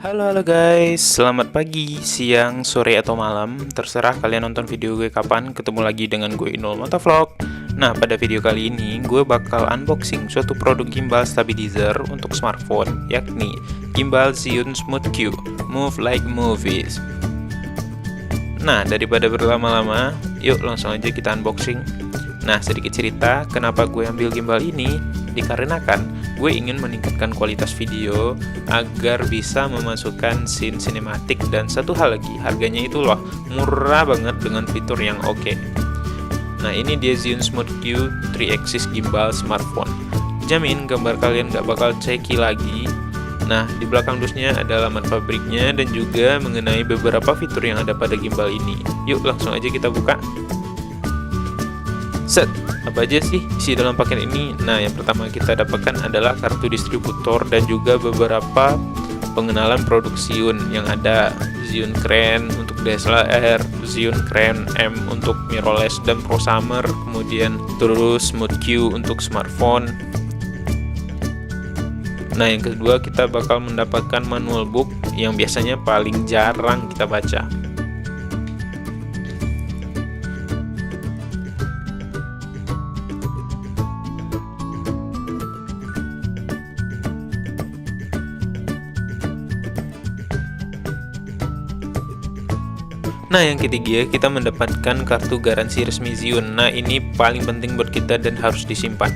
Halo guys, selamat pagi, siang, sore, atau malam. Terserah kalian nonton video gue kapan. Ketemu lagi dengan gue Inul Motovlog. Nah, pada video kali ini gue bakal unboxing suatu produk gimbal stabilizer untuk smartphone, yakni gimbal Zhiyun Smooth Q Move Like Movies. Nah, daripada berlama-lama, yuk langsung aja kita unboxing. Nah, sedikit cerita kenapa gue ambil gimbal ini, dikarenakan gue ingin meningkatkan kualitas video agar bisa memasukkan scene sinematik, dan satu hal lagi, harganya itu loh murah banget dengan fitur yang oke. Nah, ini dia Zhiyun Smooth Q 3-axis gimbal smartphone. Jamin gambar kalian gak bakal ceki lagi. Nah, di belakang dusnya ada alamat pabriknya dan juga mengenai beberapa fitur yang ada pada gimbal ini. Yuk langsung aja kita buka. Set, apa aja sih isi dalam paket ini? Nah, yang pertama kita dapatkan adalah kartu distributor dan juga beberapa pengenalan produk Zhiyun yang ada. Zhiyun Crane untuk DSLR, Zhiyun Crane M untuk mirrorless dan prosumer, kemudian terus Smooth Q untuk smartphone. Nah, yang kedua kita bakal mendapatkan manual book yang biasanya paling jarang kita baca. Nah, yang ketiga kita mendapatkan kartu garansi resmi Zhiyun. Nah, ini paling penting buat kita dan harus disimpan.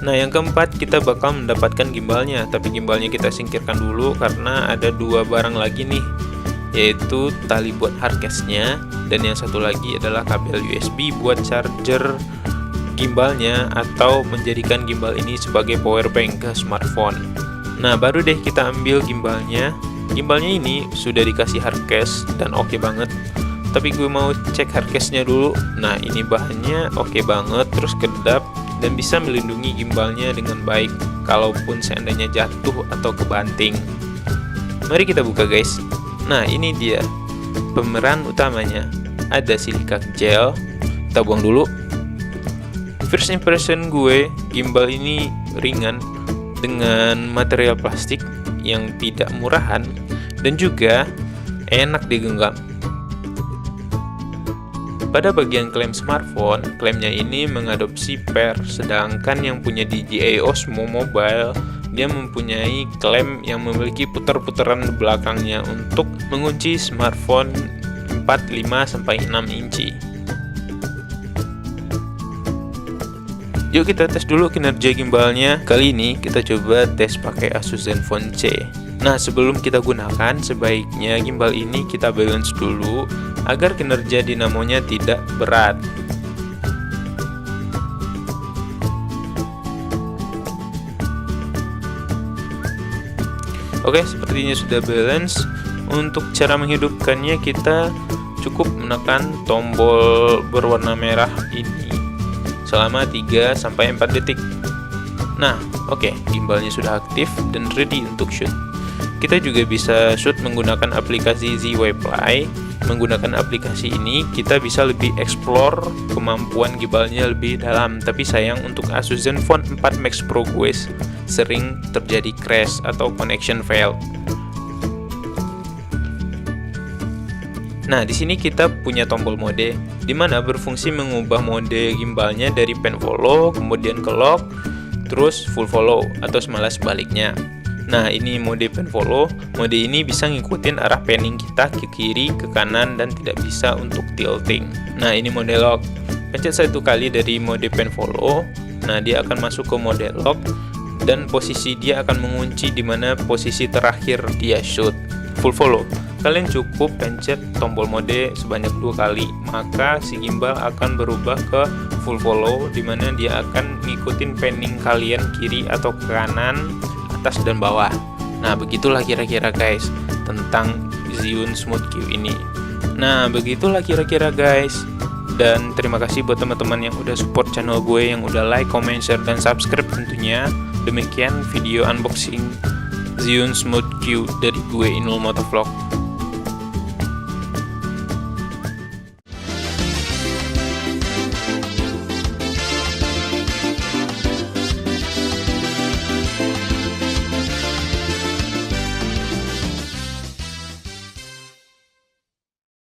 Nah, yang keempat kita bakal mendapatkan gimbalnya, tapi gimbalnya kita singkirkan dulu karena ada dua barang lagi nih, yaitu tali buat hardcase-nya dan yang satu lagi adalah kabel USB buat charger gimbalnya atau menjadikan gimbal ini sebagai power bank ke smartphone. Nah, baru deh kita ambil gimbalnya. Gimbalnya ini sudah dikasih hardcase dan oke banget. Tapi gue mau cek hardcase-nya dulu. Nah, ini bahannya oke banget, terus kedap dan bisa melindungi gimbalnya dengan baik kalaupun seandainya jatuh atau kebanting. Mari kita buka guys. Nah, ini dia pemeran utamanya. Ada silika gel. Kita buang dulu. First impression gue, gimbal ini ringan dengan material plastik yang tidak murahan dan juga enak digenggam. Pada bagian klaim smartphone, klaimnya ini mengadopsi PER, sedangkan yang punya DJI Osmo Mobile, dia mempunyai klaim yang memiliki putar-putaran belakangnya untuk mengunci smartphone 4, 5, sampai 6 inci. Yuk kita tes dulu kinerja gimbalnya. Kali ini kita coba tes pakai Asus Zenfone C. Nah, sebelum kita gunakan, sebaiknya gimbal ini kita balance dulu agar kinerja dinamonya tidak berat. Oke, sepertinya sudah balance. Untuk cara menghidupkannya kita cukup menekan tombol berwarna merah ini selama 3-4 detik. Nah, oke, gimbalnya sudah aktif dan ready untuk shoot. Kita juga bisa shoot menggunakan aplikasi ZWFly. Menggunakan aplikasi ini kita bisa lebih explore kemampuan gimbalnya lebih dalam. Tapi sayang, untuk Asus Zenfone 4 Max Pro gue sering terjadi crash atau connection fail. Nah, di sini kita punya tombol mode, di mana berfungsi mengubah mode gimbalnya dari pen follow, kemudian ke lock, terus full follow, atau malah sebaliknya. Nah, ini mode pen follow. Mode ini bisa ngikutin arah panning kita ke kiri, ke kanan, dan tidak bisa untuk tilting. Nah, ini mode lock. Pencet satu kali dari mode pen follow. Nah, dia akan masuk ke mode lock, dan posisi dia akan mengunci di mana posisi terakhir dia shoot. Full follow. Kalian cukup pencet tombol mode sebanyak 2 kali, maka si gimbal akan berubah ke full follow, dimana dia akan ngikutin panning kalian kiri atau ke kanan, atas dan bawah. Nah, begitulah kira-kira guys tentang Zhiyun Smooth Q ini. Nah, begitulah kira-kira guys. Dan terima kasih buat teman-teman yang udah support channel gue, yang udah like, comment, share, dan subscribe tentunya. Demikian video unboxing Zhiyun Smooth Q dari gue Inul Motovlog.